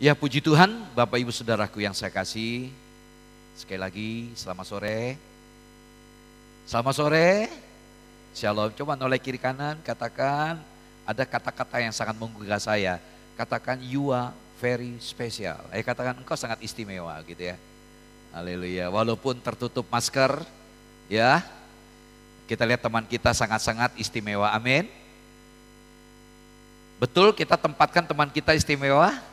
Ya puji Tuhan, Bapak Ibu Saudaraku yang saya kasih. Sekali lagi, selamat sore. Selamat sore. Shalom. Coba noleh kiri kanan, katakan. Ada kata-kata yang sangat menggugah saya. Katakan, you are very special. Katakan, engkau sangat istimewa gitu ya. Haleluya. Walaupun tertutup masker, ya. Kita lihat teman kita sangat-sangat istimewa. Amin. Betul kita tempatkan teman kita istimewa?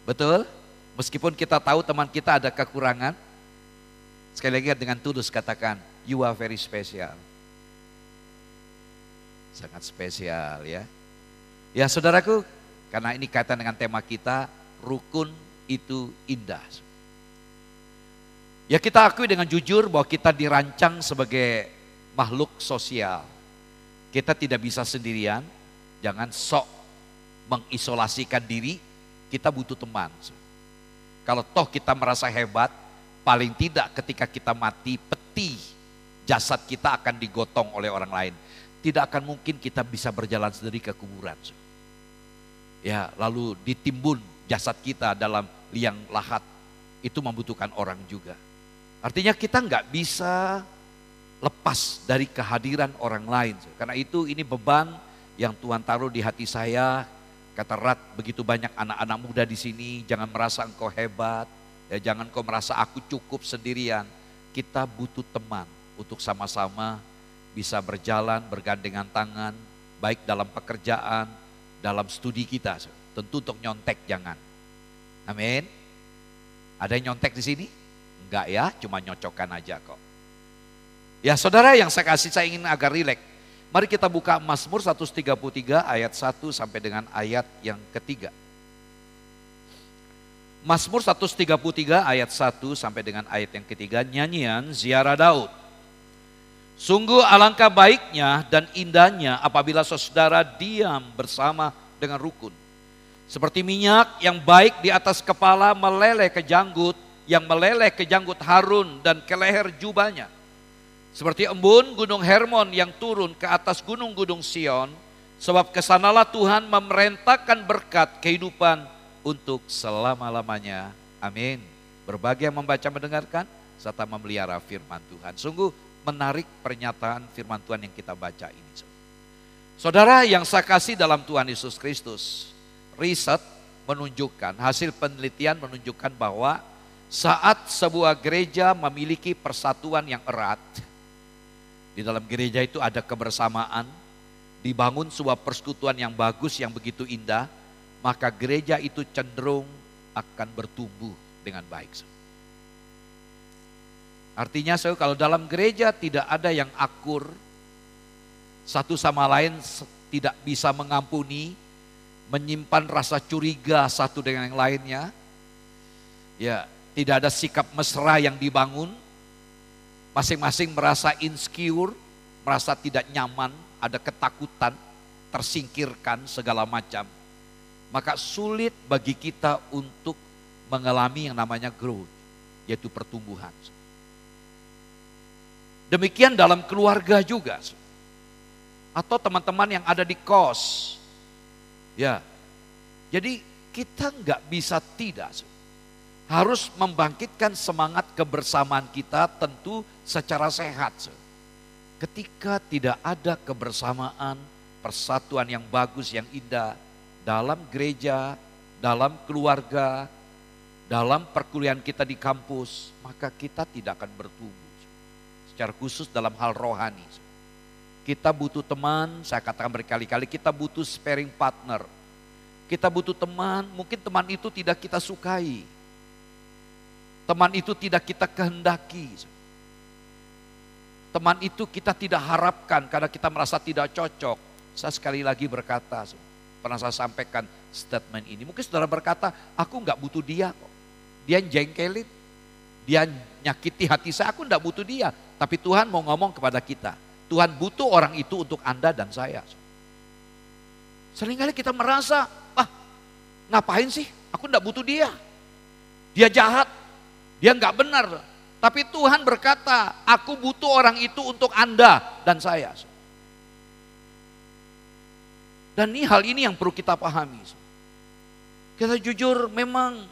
Betul? Meskipun kita tahu teman kita ada kekurangan. Sekali lagi dengan tulus katakan, you are very special. Sangat spesial ya. Ya saudaraku, karena ini kaitan dengan tema kita, rukun itu indah. Ya kita akui dengan jujur bahwa kita dirancang sebagai makhluk sosial. Kita tidak bisa sendirian, jangan sok mengisolasikan diri. Kita butuh teman. Kalau toh kita merasa hebat, paling tidak ketika kita mati, peti jasad kita akan digotong oleh orang lain. Tidak akan mungkin kita bisa berjalan sendiri ke kuburan. Ya, lalu ditimbun jasad kita dalam liang lahat, itu membutuhkan orang juga. Artinya kita nggak bisa lepas dari kehadiran orang lain. Karena itu ini beban yang Tuhan taruh di hati saya. Kata Rat, begitu banyak anak-anak muda di sini, jangan merasa engkau hebat, ya jangan kau merasa aku cukup sendirian. Kita butuh teman untuk sama-sama bisa berjalan bergandengan tangan, baik dalam pekerjaan, dalam studi kita. Tentu untuk nyontek jangan. Amin. Ada yang nyontek di sini? Enggak ya, cuma nyocokkan aja kok. Ya saudara yang saya kasih, saya ingin agak rileks. Mari kita buka Mazmur 133 ayat 1 sampai dengan ayat yang ketiga. Mazmur 133 ayat 1 sampai dengan ayat yang ketiga, nyanyian Ziarah Daud. Sungguh alangkah baiknya dan indahnya apabila saudara diam bersama dengan rukun. Seperti minyak yang baik di atas kepala meleleh ke janggut, yang meleleh ke janggut Harun dan ke leher jubahnya. Seperti embun gunung Hermon yang turun ke atas gunung-gunung Sion, sebab kesanalah Tuhan memerintahkan berkat kehidupan untuk selama-lamanya. Amin. Berbagai yang membaca mendengarkan serta memelihara firman Tuhan. Sungguh menarik pernyataan firman Tuhan yang kita baca ini. Saudara yang saya kasih dalam Tuhan Yesus Kristus, riset menunjukkan, hasil penelitian menunjukkan bahwa saat sebuah gereja memiliki persatuan yang erat, di dalam gereja itu ada kebersamaan, dibangun sebuah persekutuan yang bagus, yang begitu indah, maka gereja itu cenderung akan bertumbuh dengan baik. Artinya kalau dalam gereja tidak ada yang akur, satu sama lain tidak bisa mengampuni, menyimpan rasa curiga satu dengan yang lainnya, ya tidak ada sikap mesra yang dibangun, masing-masing merasa insecure, merasa tidak nyaman, ada ketakutan, tersingkirkan segala macam. Maka sulit bagi kita untuk mengalami yang namanya growth, yaitu pertumbuhan. Demikian dalam keluarga juga. Atau teman-teman yang ada di kos. Ya, jadi kita nggak bisa tidak. Harus membangkitkan semangat kebersamaan kita tentu secara sehat. Ketika tidak ada kebersamaan, persatuan yang bagus, yang indah dalam gereja, dalam keluarga, dalam perkuliahan kita di kampus, maka kita tidak akan bertumbuh. Secara khusus dalam hal rohani. Kita butuh teman, saya katakan berkali-kali, kita butuh sparring partner. Kita butuh teman, mungkin teman itu tidak kita sukai. Teman itu tidak kita kehendaki. Teman itu kita tidak harapkan karena kita merasa tidak cocok. Saya sekali lagi berkata, pernah saya sampaikan statement ini. Mungkin saudara berkata, aku enggak butuh dia kok. Dia jengkelin, dia nyakiti hati saya, aku enggak butuh dia. Tapi Tuhan mau ngomong kepada kita, Tuhan butuh orang itu untuk Anda dan saya. Seringkali kita merasa, ngapain sih, aku enggak butuh dia. Dia jahat. Dia enggak benar, tapi Tuhan berkata, aku butuh orang itu untuk Anda dan saya. Dan hal ini yang perlu kita pahami. Kita jujur memang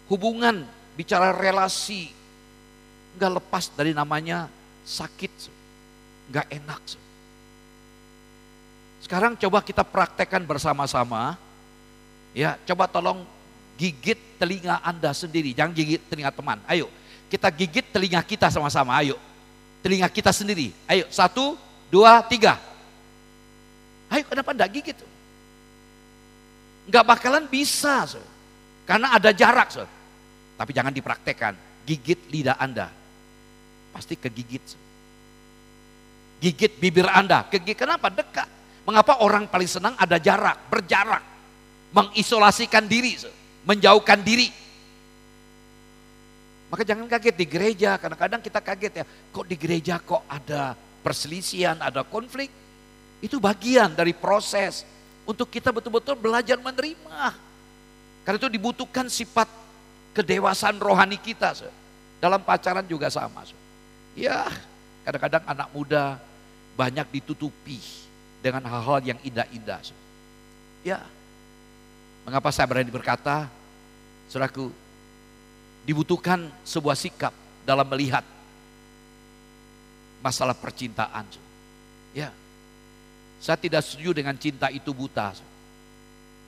hubungan, bicara relasi, nggak lepas dari namanya sakit, nggak enak. Sekarang coba kita praktekkan bersama-sama, ya coba tolong gigit telinga Anda sendiri, jangan gigit telinga teman. Ayo, kita gigit telinga kita sama-sama, ayo. Telinga kita sendiri, ayo 1, 2, 3. Ayo, kenapa enggak gigit? Enggak bakalan bisa, karena ada jarak. Tapi jangan dipraktekkan, gigit lidah Anda, pasti kegigit. Gigit bibir Anda, kenapa? Dekat. Mengapa orang paling senang ada jarak, berjarak, mengisolasikan diri, menjauhkan diri. Maka jangan kaget di gereja, kadang-kadang kita kaget ya, kok di gereja kok ada perselisihan, ada konflik. Itu bagian dari proses untuk kita betul-betul belajar menerima. Karena itu dibutuhkan sifat kedewasaan rohani kita. Dalam pacaran juga sama. Ya, kadang-kadang anak muda banyak ditutupi dengan hal-hal yang indah-indah. Ya, mengapa saya berani berkata, saudaraku, dibutuhkan sebuah sikap dalam melihat masalah percintaan. Ya, saya tidak setuju dengan cinta itu buta.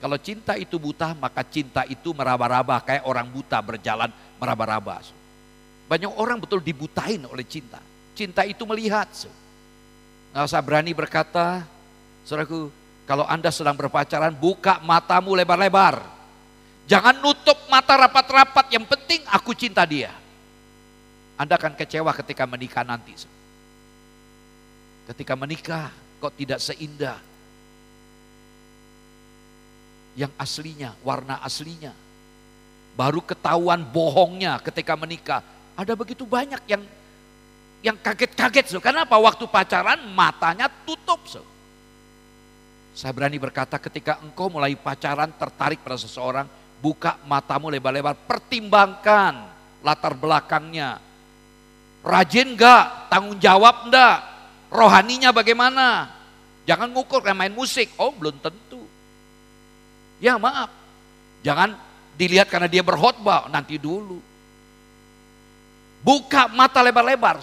Kalau cinta itu buta, maka cinta itu meraba-raba, kayak orang buta berjalan meraba-raba. Banyak orang betul dibutain oleh cinta. Cinta itu melihat. Nah, saya berani berkata, saudaraku, kalau Anda sedang berpacaran, buka matamu lebar-lebar. Jangan nutup mata rapat-rapat, yang penting aku cinta dia. Anda akan kecewa ketika menikah nanti. Ketika menikah, kok tidak seindah yang aslinya, warna aslinya. Baru ketahuan bohongnya ketika menikah. Ada begitu banyak yang kaget-kaget. Karena apa? Waktu pacaran matanya tutup. Saya berani berkata, ketika engkau mulai pacaran tertarik pada seseorang, buka matamu lebar-lebar, pertimbangkan latar belakangnya. Rajin enggak? Tanggung jawab enggak? Rohaninya bagaimana? Jangan ngukur kayak main musik, oh belum tentu. Ya maaf, jangan dilihat karena dia berkhotbah, nanti dulu. Buka mata lebar-lebar.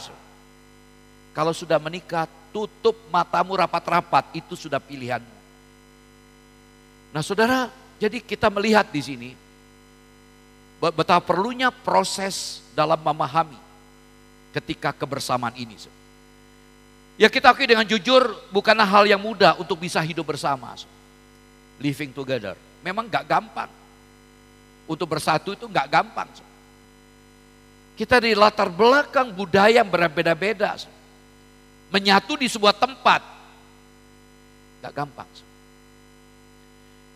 Kalau sudah menikah, tutup matamu rapat-rapat, itu sudah pilihanmu. Nah saudara, jadi kita melihat di sini betapa perlunya proses dalam memahami ketika kebersamaan ini. Ya kita akui dengan jujur, bukanlah hal yang mudah untuk bisa hidup bersama. Living together, memang gak gampang. Untuk bersatu itu gak gampang. Kita di latar belakang budaya yang berbeda-beda. Menyatu di sebuah tempat, gak gampang.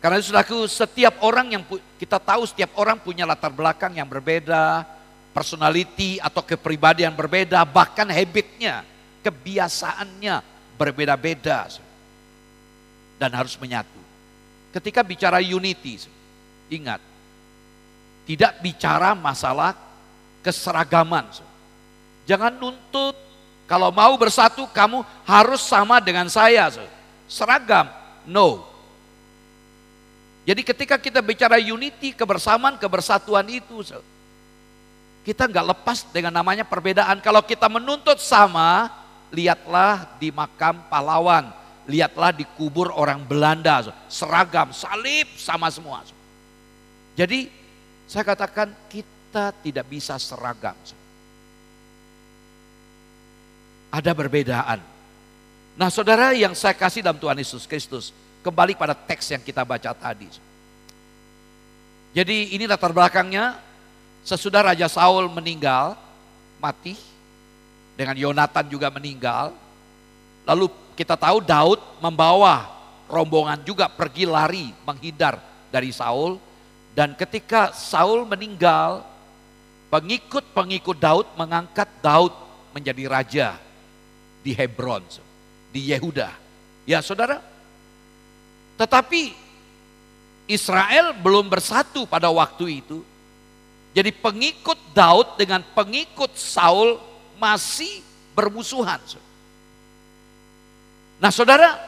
Karena saudaraku, setiap orang yang kita tahu, setiap orang punya latar belakang yang berbeda, personality atau kepribadian berbeda, bahkan habitnya, kebiasaannya berbeda-beda. Dan harus menyatu. Ketika bicara unity, ingat, tidak bicara masalah keseragaman. Jangan nuntut, kalau mau bersatu kamu harus sama dengan saya. Seragam, no. Jadi ketika kita bicara unity, kebersamaan, kebersatuan itu, kita nggak lepas dengan namanya perbedaan. Kalau kita menuntut sama, lihatlah di makam pahlawan, lihatlah di kubur orang Belanda, seragam, salib, sama semua. Jadi saya katakan kita tidak bisa seragam. Ada perbedaan. Nah saudara, yang saya kasih dalam Tuhan Yesus Kristus, kembali pada teks yang kita baca tadi. Jadi ini latar belakangnya, sesudah Raja Saul meninggal, mati, dengan Yonatan juga meninggal. Lalu kita tahu Daud membawa rombongan juga pergi lari menghindar dari Saul. Dan ketika Saul meninggal, pengikut-pengikut Daud mengangkat Daud menjadi raja di Hebron, di Yehuda. Ya saudara, tetapi Israel belum bersatu pada waktu itu. Jadi pengikut Daud dengan pengikut Saul masih bermusuhan. Nah saudara,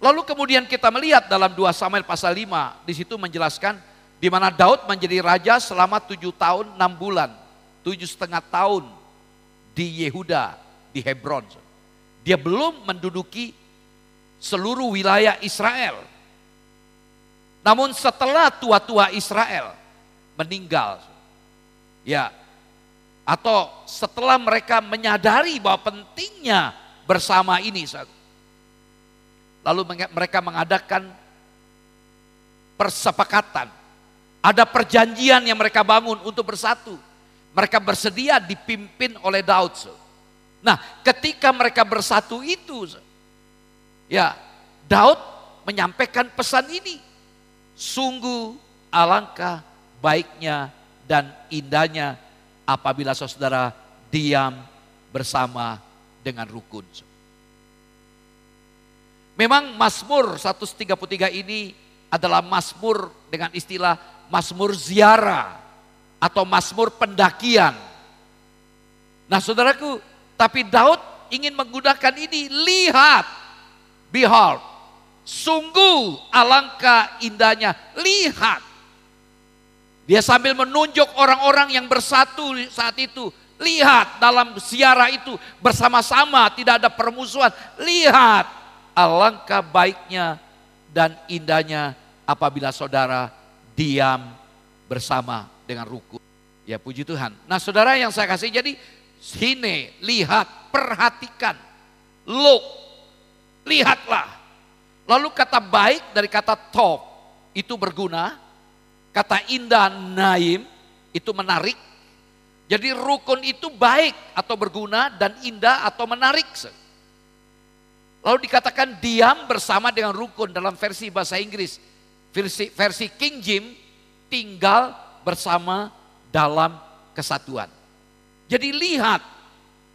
Lalu kemudian kita melihat dalam 2 Samuel pasal 5, di situ menjelaskan di mana Daud menjadi raja selama 7 tahun 6 bulan, 7,5 tahun di Yehuda, di Hebron. Dia belum menduduki seluruh wilayah Israel. Namun setelah tua-tua Israel meninggal, ya, atau setelah mereka menyadari bahwa pentingnya bersama ini, lalu mereka mengadakan persepakatan. Ada perjanjian yang mereka bangun untuk bersatu. Mereka bersedia dipimpin oleh Daud. Nah, ketika mereka bersatu itu, ya, Daud menyampaikan pesan ini. Sungguh alangkah baiknya dan indahnya apabila saudara diam bersama dengan rukun. Memang Mazmur 133 ini adalah Mazmur dengan istilah Mazmur ziarah atau Mazmur pendakian. Nah saudaraku, tapi Daud ingin menggunakan ini, lihat, behold, sungguh alangkah indahnya, lihat. Dia sambil menunjuk orang-orang yang bersatu saat itu. Lihat dalam ziarah itu bersama-sama, tidak ada permusuhan. Lihat alangkah baiknya dan indahnya apabila saudara diam bersama dengan rukun. Ya puji Tuhan. Nah saudara yang saya kasih, jadi sini lihat, perhatikan, look, lihatlah. Lalu kata baik dari kata tov itu berguna, kata indah naim itu menarik. Jadi rukun itu baik atau berguna dan indah atau menarik. Lalu dikatakan diam bersama dengan rukun dalam versi bahasa Inggris. Versi King James, tinggal bersama dalam kesatuan. Jadi lihat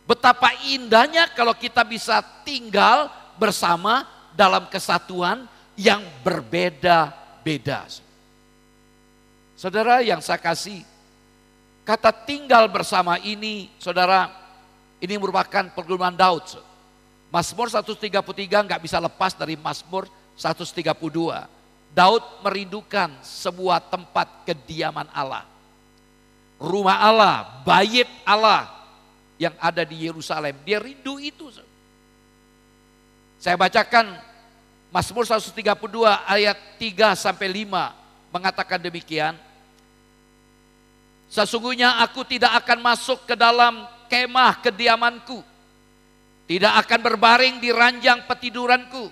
betapa indahnya kalau kita bisa tinggal bersama dalam kesatuan yang berbeda-beda. Saudara yang saya kasih, kata tinggal bersama ini, saudara, ini merupakan pergumulan Daud. Mazmur 133 nggak bisa lepas dari Mazmur 132. Daud merindukan sebuah tempat kediaman Allah. Rumah Allah, bait Allah yang ada di Yerusalem. Dia rindu itu. Saya bacakan Mazmur 132 ayat 3 sampai 5 mengatakan demikian. Sesungguhnya aku tidak akan masuk ke dalam kemah kediamanku. Tidak akan berbaring di ranjang petiduranku.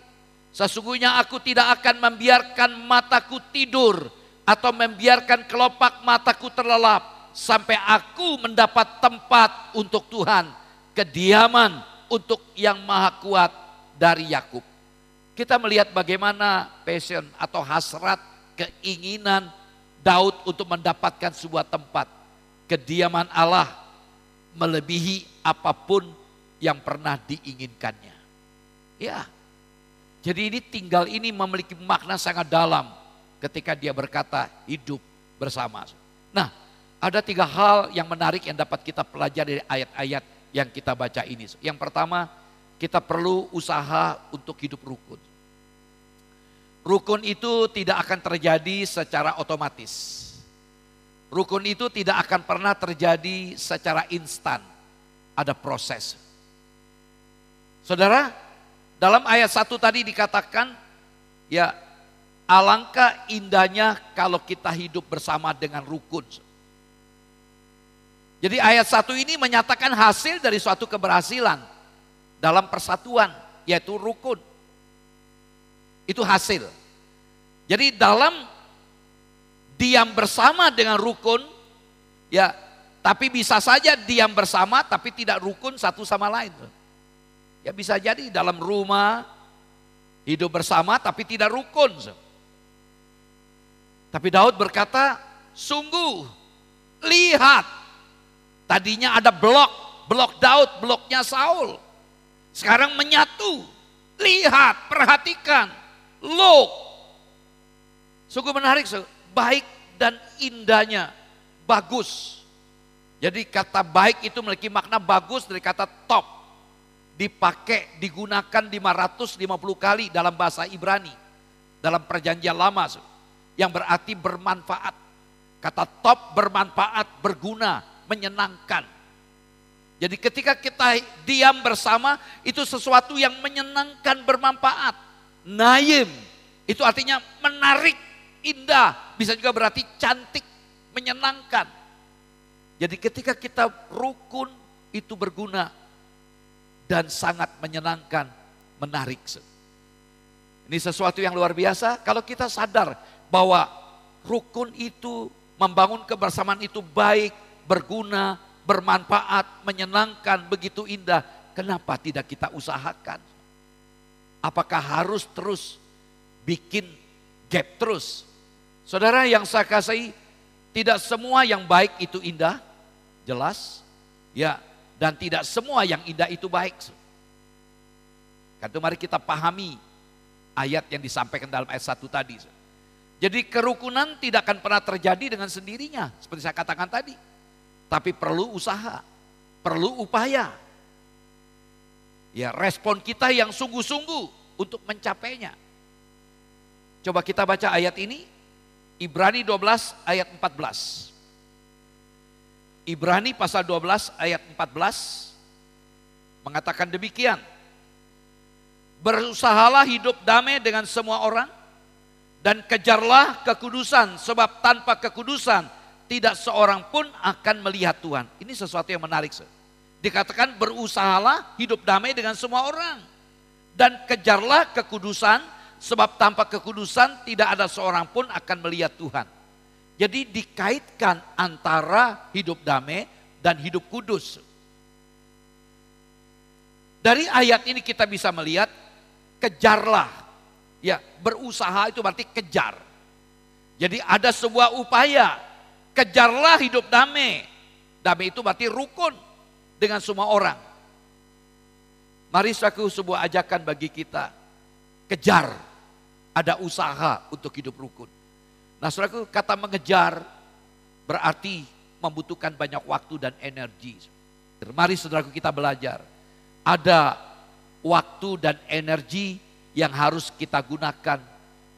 Sesungguhnya aku tidak akan membiarkan mataku tidur atau membiarkan kelopak mataku terlelap sampai aku mendapat tempat untuk Tuhan, kediaman untuk yang maha kuat dari Yakub. Kita melihat bagaimana passion atau hasrat, keinginan Daud untuk mendapatkan sebuah tempat kediaman Allah melebihi apapun yang pernah diinginkannya. Ya, jadi ini tinggal ini memiliki makna sangat dalam ketika dia berkata hidup bersama. Nah, ada 3 hal yang menarik yang dapat kita pelajari dari ayat-ayat yang kita baca ini. Yang pertama, kita perlu usaha untuk hidup rukun. Rukun itu tidak akan terjadi secara otomatis. Rukun itu tidak akan pernah terjadi secara instan. Ada proses. Saudara, dalam ayat 1 tadi dikatakan, ya alangkah indahnya kalau kita hidup bersama dengan rukun. Jadi ayat 1 ini menyatakan hasil dari suatu keberhasilan dalam persatuan, yaitu rukun. Itu hasil. Jadi dalam diam bersama dengan rukun, ya, tapi bisa saja diam bersama tapi tidak rukun satu sama lain. Ya bisa jadi dalam rumah hidup bersama tapi tidak rukun. Tapi Daud berkata, sungguh lihat, tadinya ada blok Daud, bloknya Saul. Sekarang menyatu, lihat, perhatikan, look. Sungguh menarik, baik dan indahnya, bagus. Jadi kata baik itu memiliki makna bagus dari kata top. dipakai, digunakan 550 kali dalam bahasa Ibrani. Dalam perjanjian lama, yang berarti bermanfaat. Kata top bermanfaat, berguna, menyenangkan. Jadi ketika kita diam bersama, itu sesuatu yang menyenangkan, bermanfaat. Naim, itu artinya menarik, indah, bisa juga berarti cantik, menyenangkan. Jadi ketika kita rukun, itu berguna dan sangat menyenangkan, menarik. Ini sesuatu yang luar biasa kalau kita sadar bahwa rukun itu, membangun kebersamaan itu baik, berguna, bermanfaat, menyenangkan, begitu indah. Kenapa tidak kita usahakan? Apakah harus terus bikin gap terus? Saudara yang saya kasihi, tidak semua yang baik itu indah, jelas. Ya, dan tidak semua yang indah itu baik. Karena mari kita pahami ayat yang disampaikan dalam ayat 1 tadi. Jadi kerukunan tidak akan pernah terjadi dengan sendirinya, seperti saya katakan tadi. Tapi perlu usaha, perlu upaya. Ya, respon kita yang sungguh-sungguh untuk mencapainya. Coba kita baca ayat ini, Ibrani 12 ayat 14. Ibrani pasal 12 ayat 14 mengatakan demikian. Berusahalah hidup damai dengan semua orang dan kejarlah kekudusan, sebab tanpa kekudusan tidak seorang pun akan melihat Tuhan. Ini sesuatu yang menarik. Dikatakan berusahalah hidup damai dengan semua orang dan kejarlah kekudusan, sebab tanpa kekudusan tidak ada seorang pun akan melihat Tuhan. Jadi dikaitkan antara hidup damai dan hidup kudus. Dari ayat ini kita bisa melihat kejarlah. Ya, berusaha itu berarti kejar. Jadi ada sebuah upaya, kejarlah hidup damai. Damai itu berarti rukun dengan semua orang. Mari saudaraku, sebuah ajakan bagi kita. Kejar, ada usaha untuk hidup rukun. Nah saudaraku, kata mengejar berarti membutuhkan banyak waktu dan energi. Mari saudaraku kita belajar. Ada waktu dan energi yang harus kita gunakan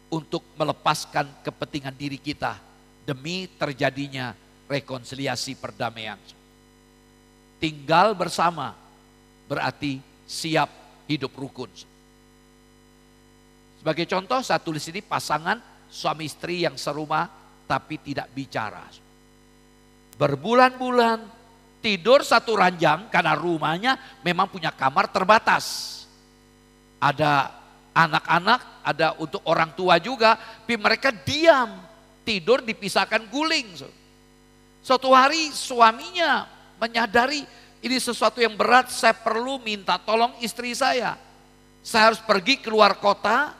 untuk melepaskan kepentingan diri kita demi terjadinya rekonsiliasi perdamaian. Tinggal bersama berarti siap hidup rukun. Sebagai contoh saya tulis ini pasangan suami istri yang serumah tapi tidak bicara. Berbulan-bulan tidur satu ranjang karena rumahnya memang punya kamar terbatas. Ada anak-anak, ada untuk orang tua juga, tapi mereka diam, tidur dipisahkan guling. Suatu hari suaminya menyadari ini sesuatu yang berat, saya perlu minta tolong istri saya. Saya harus pergi keluar kota,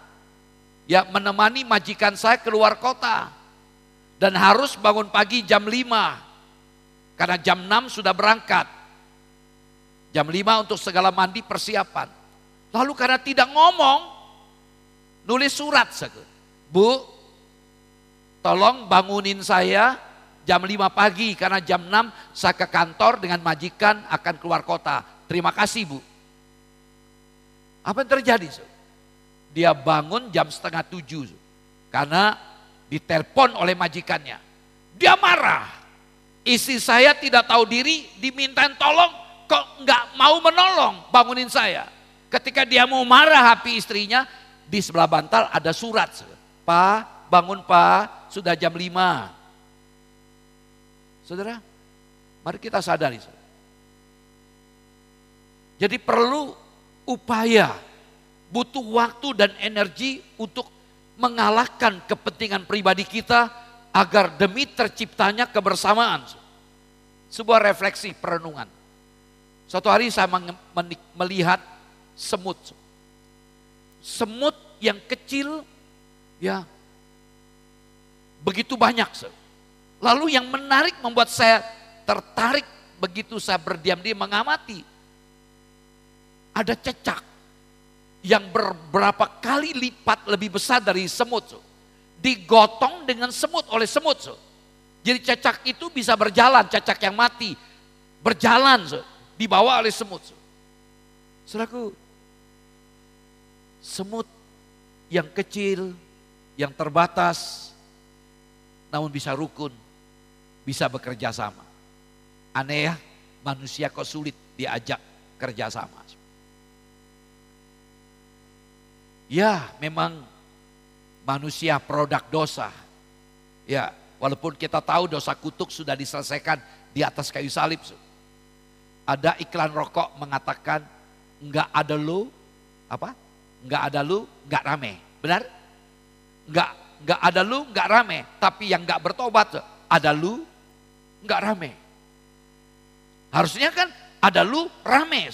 ya menemani majikan saya keluar kota. Dan harus bangun pagi jam 5, karena jam 6 sudah berangkat. Jam 5 untuk segala mandi persiapan. Lalu karena tidak ngomong, nulis surat. Bu, tolong bangunin saya jam 5 pagi karena jam 6 saya ke kantor dengan majikan akan keluar kota. Terima kasih Bu. Apa yang terjadi? Dia bangun jam 6:30 karena ditelepon oleh majikannya. Dia marah. Istri saya tidak tahu diri, dimintain tolong kok nggak mau menolong bangunin saya. Ketika dia mau marah hati istrinya, di sebelah bantal ada surat. Pak, bangun Pak, sudah jam 5. Saudara, mari kita sadari. Jadi perlu upaya, butuh waktu dan energi untuk mengalahkan kepentingan pribadi kita agar demi terciptanya kebersamaan. Sebuah refleksi perenungan. Suatu hari saya melihat semut. Semut yang kecil ya begitu banyak. Lalu yang menarik membuat saya tertarik begitu saya berdiam-diam mengamati. Ada cecak yang beberapa kali lipat lebih besar dari semut. Digotong dengan semut oleh semut. Jadi cecak itu bisa berjalan, cecak yang mati. Berjalan, dibawa oleh semut. Saudaraku, semut yang kecil, yang terbatas, namun bisa rukun, bisa bekerja sama. Aneh ya, manusia kok sulit diajak kerja sama. Ya, memang manusia produk dosa. Ya, walaupun kita tahu dosa kutuk sudah diselesaikan di atas kayu salib. Ada iklan rokok mengatakan enggak ada lu, apa? Enggak ada lu, enggak rame. Benar? Enggak ada lu, enggak rame. Tapi yang enggak bertobat, ada lu, enggak rame. Harusnya kan ada lu, rame.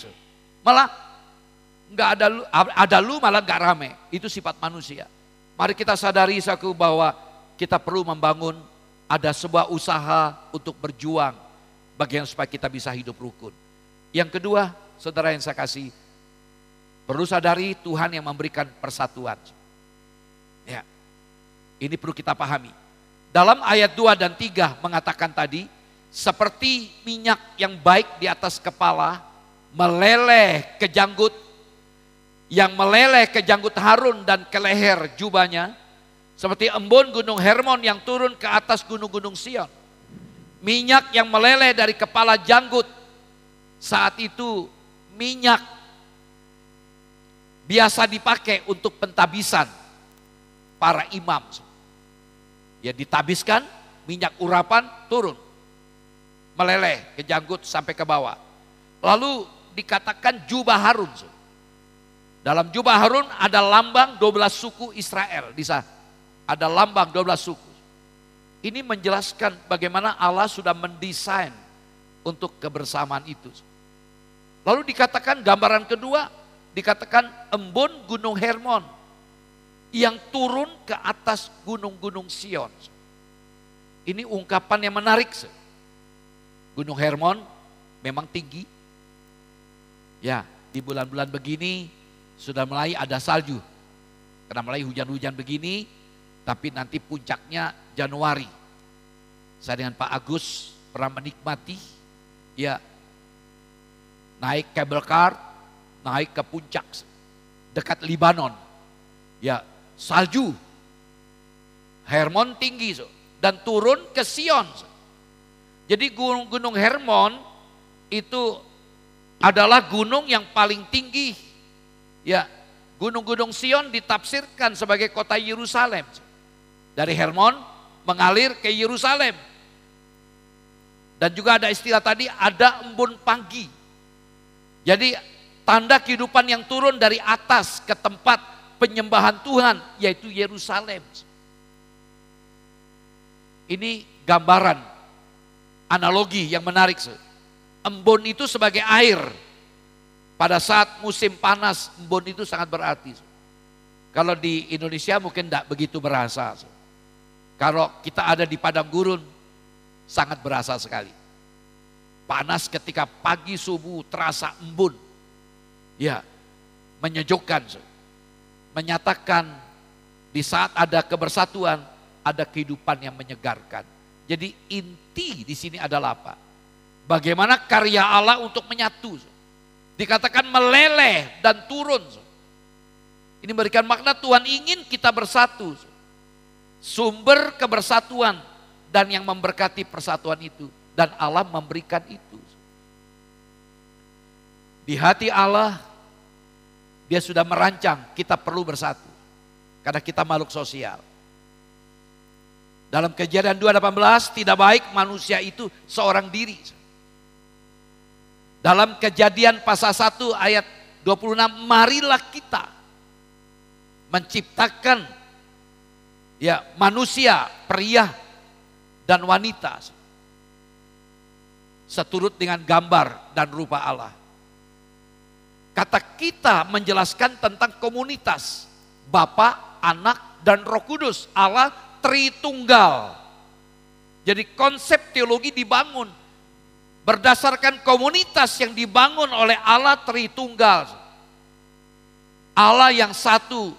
Malah enggak ada lu malah enggak rame. Itu sifat manusia. Mari kita sadari saku bahwa kita perlu membangun ada sebuah usaha untuk berjuang bagian supaya kita bisa hidup rukun. Yang kedua, saudara yang saya kasih, perlu sadari Tuhan yang memberikan persatuan. Ya, ini perlu kita pahami. Dalam ayat 2 dan 3 mengatakan tadi, seperti minyak yang baik di atas kepala, meleleh ke janggut, yang meleleh ke janggut Harun dan ke leher jubahnya, seperti embun gunung Hermon yang turun ke atas gunung-gunung Sion. Minyak yang meleleh dari kepala janggut, saat itu minyak biasa dipakai untuk pentabisan para imam. Ya, ditabiskan, minyak urapan turun, meleleh ke janggut sampai ke bawah. Lalu dikatakan jubah Harun. Dalam jubah Harun ada lambang 12 suku Israel. Di sana ada lambang 12 suku. Ini menjelaskan bagaimana Allah sudah mendesain untuk kebersamaan itu. Lalu dikatakan gambaran kedua, dikatakan embun gunung Hermon yang turun ke atas gunung-gunung Sion. Ini ungkapan yang menarik. Gunung Hermon memang tinggi. Ya, di bulan-bulan begini sudah mulai ada salju. Karena mulai hujan-hujan begini, tapi nanti puncaknya Januari. Saya dengan Pak Agus pernah menikmati, ya, naik cable car, naik ke puncak dekat Libanon. Ya, salju. Hermon tinggi dan turun ke Sion. Jadi gunung Hermon itu adalah gunung yang paling tinggi. Ya, gunung-gunung Sion ditafsirkan sebagai kota Yerusalem. Dari Hermon mengalir ke Yerusalem. Dan juga ada istilah tadi, ada embun pagi. Jadi tanda kehidupan yang turun dari atas ke tempat penyembahan Tuhan, yaitu Yerusalem. Ini gambaran, analogi yang menarik. Embun itu sebagai air. Pada saat musim panas, embun itu sangat berarti. Kalau di Indonesia mungkin tidak begitu berasa. Kalau kita ada di padang gurun, sangat berasa sekali. Panas ketika pagi subuh terasa embun. Ya, menyejukkan. Menyatakan di saat ada kebersatuan, ada kehidupan yang menyegarkan. Jadi inti di sini adalah apa? Bagaimana karya Allah untuk menyatu. Dikatakan meleleh dan turun. Ini memberikan makna Tuhan ingin kita bersatu. Sumber kebersatuan dan yang memberkati persatuan itu. Dan Allah memberikan itu. Di hati Allah, Dia sudah merancang kita perlu bersatu. Karena kita makhluk sosial. Dalam Kejadian 2:18, tidak baik manusia itu seorang diri. Dalam Kejadian pasal 1 ayat 26, marilah kita menciptakan ya manusia, pria dan wanita seturut dengan gambar dan rupa Allah. Kata kita menjelaskan tentang komunitas Bapa, Anak dan Roh Kudus. Allah Tritunggal. Jadi konsep teologi dibangun berdasarkan komunitas yang dibangun oleh Allah Tritunggal. Allah yang satu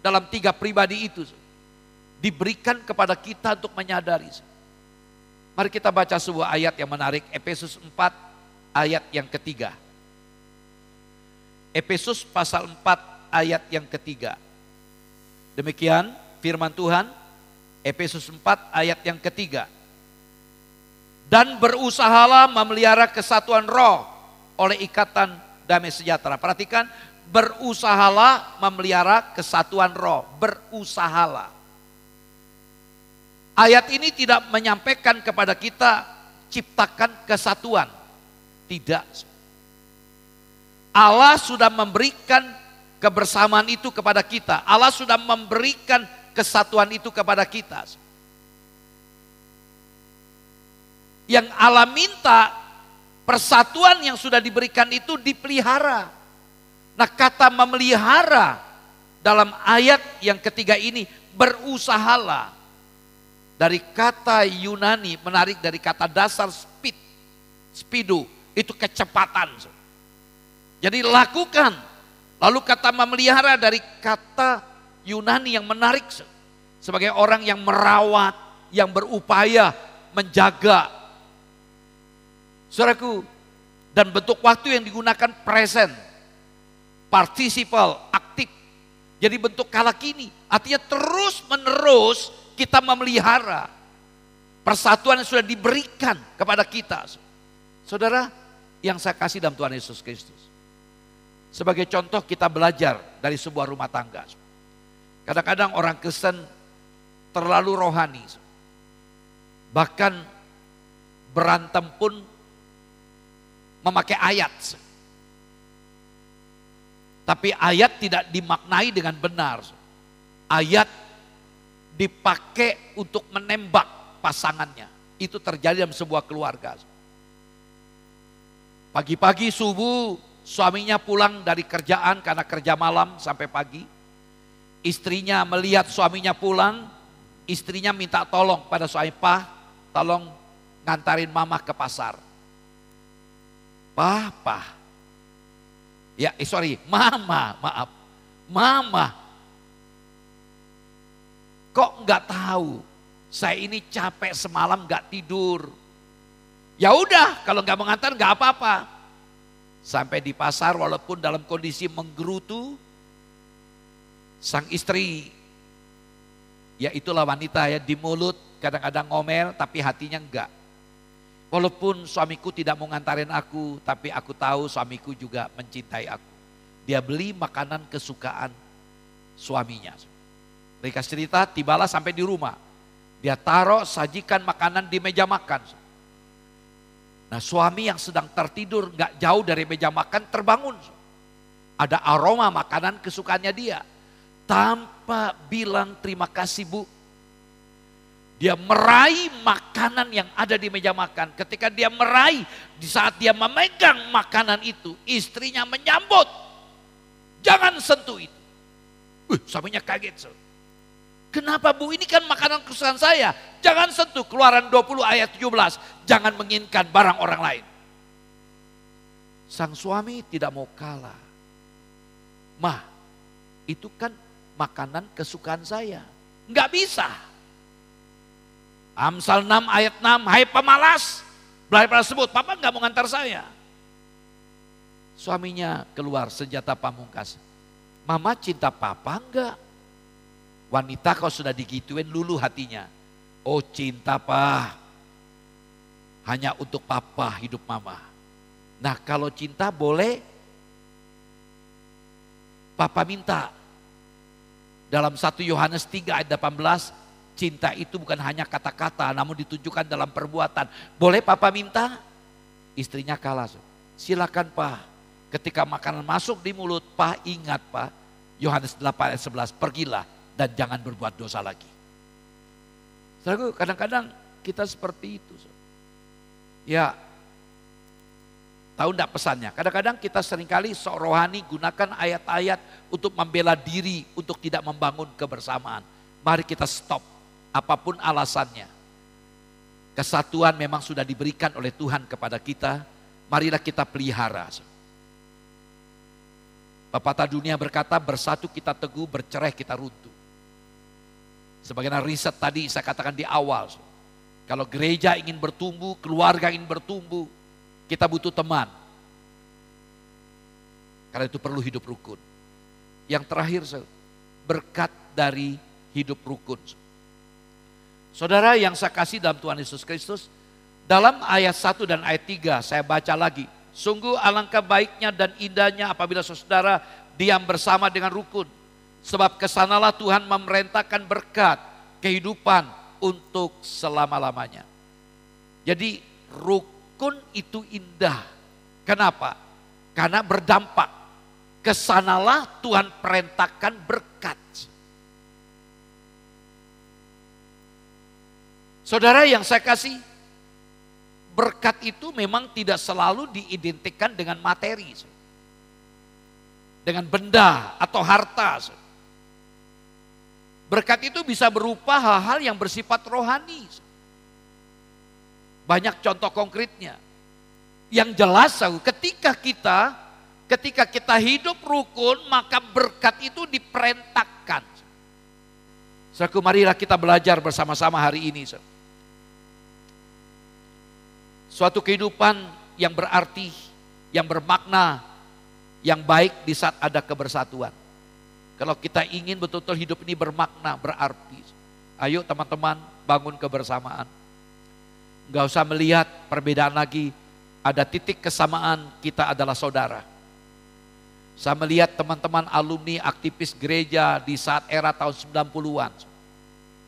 dalam 3 pribadi itu diberikan kepada kita untuk menyadari. Mari kita baca sebuah ayat yang menarik, Efesus 4 ayat yang ketiga. Efesus pasal 4 ayat yang ketiga. Demikian firman Tuhan, Efesus 4 ayat yang ketiga. Dan berusahalah memelihara kesatuan roh oleh ikatan damai sejahtera. Perhatikan, berusahalah memelihara kesatuan roh, berusahalah. Ayat ini tidak menyampaikan kepada kita ciptakan kesatuan. Tidak. Allah sudah memberikan kebersamaan itu kepada kita. Allah sudah memberikan kesatuan itu kepada kita. Yang Allah minta, persatuan yang sudah diberikan itu dipelihara. Nah, kata memelihara dalam ayat yang ketiga ini, berusahalah. Dari kata Yunani, menarik dari kata dasar speedo, itu kecepatan. Jadi lakukan. Lalu kata memelihara dari kata Yunani yang menarik. Sebagai orang yang merawat, yang berupaya menjaga. Saudaraku, dan bentuk waktu yang digunakan present, participle, aktif. Jadi bentuk kala kini, artinya terus menerus kita memelihara persatuan yang sudah diberikan kepada kita. Saudara, yang saya kasih dalam Tuhan Yesus Kristus. Sebagai contoh kita belajar dari sebuah rumah tangga. Kadang-kadang orang Kristen terlalu rohani. Bahkan berantem pun memakai ayat. Tapi ayat tidak dimaknai dengan benar. Ayat dipakai untuk menembak pasangannya. Itu terjadi dalam sebuah keluarga. Pagi-pagi subuh suaminya pulang dari kerjaan karena kerja malam sampai pagi. Istrinya melihat suaminya pulang, istrinya minta tolong pada suami, "Pak, tolong ngantarin mama ke pasar." Papa. Mama, maaf. Mama. Kok nggak tahu? Saya ini capek semalam nggak tidur. Ya udah, kalau nggak mengantar nggak apa-apa. Sampai di pasar walaupun dalam kondisi menggerutu, sang istri, ya itulah wanita ya, di mulut kadang-kadang ngomel tapi hatinya enggak. Walaupun suamiku tidak mau ngantarin aku, tapi aku tahu suamiku juga mencintai aku. Dia beli makanan kesukaan suaminya. Mereka cerita, tibalah sampai di rumah. Dia taruh sajikan makanan di meja makan. Nah, suami yang sedang tertidur gak jauh dari meja makan terbangun. Ada aroma makanan kesukaannya dia. Tanpa bilang terima kasih, Bu. Dia meraih makanan yang ada di meja makan. Ketika dia meraih, di saat dia memegang makanan itu, istrinya menyambut. Jangan sentuh itu. Suaminya kaget. Kenapa, Bu? Ini kan makanan kesukaan saya. Jangan sentuh. Keluaran 20 ayat 17. Jangan menginginkan barang orang lain. Sang suami tidak mau kalah. "Mah, itu kan makanan kesukaan saya." Enggak bisa. Amsal 6 ayat 6, "Hai pemalas, belai pada sebut, Papa enggak mau ngantar saya." Suaminya keluar senjata pamungkas. "Mama cinta Papa enggak?" Wanita kau sudah digituin lulu hatinya. "Oh cinta, Pak. Hanya untuk Papa hidup Mama." Nah, kalau cinta boleh Papa minta. Dalam 1 Yohanes 3 ayat 18, cinta itu bukan hanya kata-kata namun ditunjukkan dalam perbuatan. Boleh Papa minta? Istrinya kalah. "Silakan, Pak. Ketika makanan masuk di mulut, Pak ingat, Pak. Yohanes 8 ayat 11, pergilah dan jangan berbuat dosa lagi." Saudaraku, kadang-kadang kita seperti itu. Ya, tahu enggak pesannya? Kadang-kadang kita seringkali sok rohani gunakan ayat-ayat untuk membela diri, untuk tidak membangun kebersamaan. Mari kita stop. Apapun alasannya, kesatuan memang sudah diberikan oleh Tuhan kepada kita. Marilah kita pelihara. Pepatah dunia berkata, bersatu kita teguh, bercerai kita runtuh. Sebagaimana riset tadi saya katakan di awal, kalau gereja ingin bertumbuh, keluarga ingin bertumbuh, kita butuh teman. Karena itu perlu hidup rukun. Yang terakhir, berkat dari hidup rukun. Saudara yang saya kasih dalam Tuhan Yesus Kristus, dalam ayat 1 dan ayat 3 saya baca lagi. Sungguh alangkah baiknya dan indahnya apabila saudara diam bersama dengan rukun. Sebab kesanalah Tuhan memerintahkan berkat kehidupan untuk selama-lamanya. Jadi rukun itu indah. Kenapa? Karena berdampak. Kesanalah Tuhan perintahkan berkat. Saudara yang saya kasih, berkat itu memang tidak selalu diidentikan dengan materi. Dengan benda atau harta. Berkat itu bisa berupa hal-hal yang bersifat rohani. Banyak contoh konkretnya. Yang jelas ketika kita hidup rukun, maka berkat itu diperintahkan. Saudaraku, marilah kita belajar bersama-sama hari ini. Suatu kehidupan yang berarti, yang bermakna, yang baik di saat ada kebersatuan. Kalau kita ingin betul-betul hidup ini bermakna, berarti. Ayo teman-teman bangun kebersamaan. Enggak usah melihat perbedaan lagi. Ada titik kesamaan, kita adalah saudara. Saya melihat teman-teman alumni aktivis gereja di saat era tahun 90-an.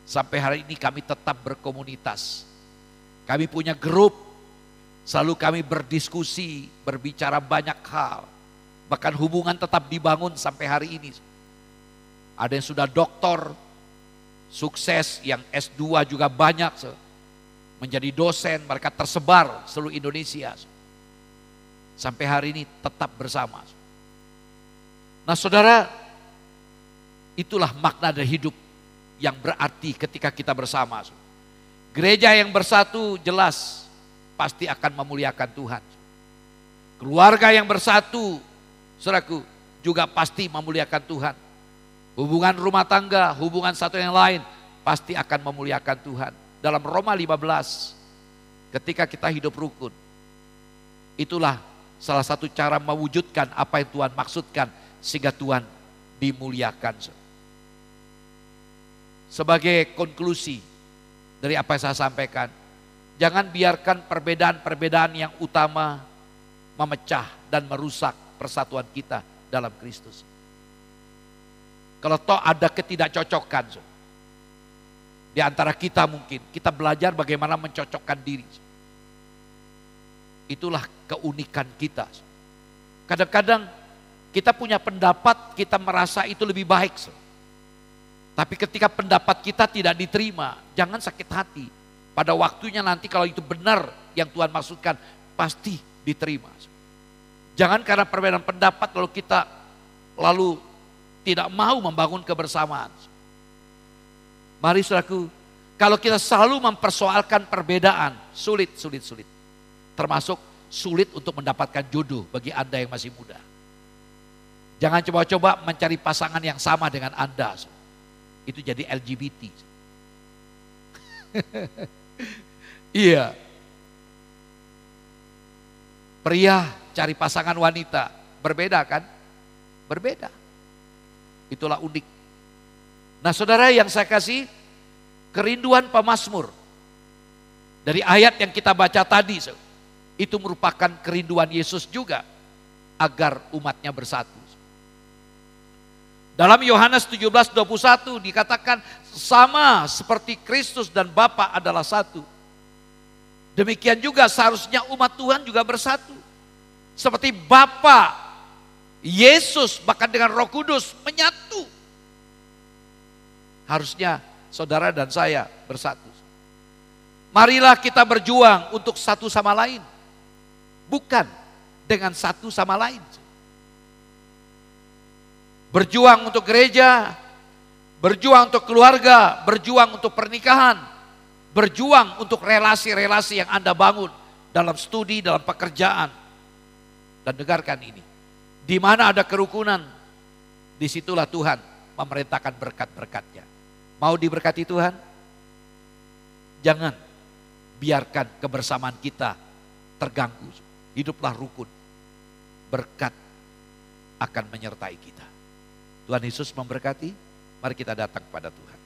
Sampai hari ini kami tetap berkomunitas. Kami punya grup, selalu kami berdiskusi, berbicara banyak hal. Bahkan hubungan tetap dibangun sampai hari ini. Ada yang sudah doktor, sukses, yang S2 juga banyak. Menjadi dosen, mereka tersebar seluruh Indonesia. Sampai hari ini tetap bersama. Nah saudara, itulah makna dari hidup yang berarti ketika kita bersama. Gereja yang bersatu jelas pasti akan memuliakan Tuhan. Keluarga yang bersatu, saudaraku, juga pasti memuliakan Tuhan. Hubungan rumah tangga, hubungan satu yang lain pasti akan memuliakan Tuhan. Dalam Roma 15, ketika kita hidup rukun, itulah salah satu cara mewujudkan apa yang Tuhan maksudkan sehingga Tuhan dimuliakan. Sebagai konklusi dari apa yang saya sampaikan, jangan biarkan perbedaan-perbedaan yang utama memecah dan merusak persatuan kita dalam Kristus. Kalau toh ada ketidakcocokan di antara kita, mungkin kita belajar bagaimana mencocokkan diri. Itulah keunikan kita. Kadang-kadang kita punya pendapat, kita merasa itu lebih baik. Tapi ketika pendapat kita tidak diterima, jangan sakit hati. Pada waktunya nanti kalau itu benar yang Tuhan maksudkan, pasti diterima. Jangan karena perbedaan pendapat lalu kita tidak mau membangun kebersamaan. Mari saudaraku, kalau kita selalu mempersoalkan perbedaan, sulit. Termasuk sulit untuk mendapatkan jodoh bagi Anda yang masih muda. Jangan coba-coba mencari pasangan yang sama dengan Anda. Itu jadi LGBT. Iya. Pria cari pasangan wanita, berbeda kan? Berbeda. Itulah unik. Nah saudara yang saya kasih, kerinduan pemazmur dari ayat yang kita baca tadi, itu merupakan kerinduan Yesus juga agar umatnya bersatu. Dalam Yohanes 17:21 dikatakan sama seperti Kristus dan Bapa adalah satu. Demikian juga seharusnya umat Tuhan juga bersatu. Seperti Bapa, Yesus bahkan dengan Roh Kudus menyatu. Harusnya saudara dan saya bersatu. Marilah kita berjuang untuk satu sama lain. Bukan dengan satu sama lain. Berjuang untuk gereja, berjuang untuk keluarga, berjuang untuk pernikahan, berjuang untuk relasi-relasi yang Anda bangun dalam studi, dalam pekerjaan. Dan dengarkan ini, di mana ada kerukunan, disitulah Tuhan memerintahkan berkat-berkatnya. Mau diberkati Tuhan? Jangan biarkan kebersamaan kita terganggu. Hiduplah rukun. Berkat akan menyertai kita. Tuhan Yesus memberkati, mari kita datang kepada Tuhan.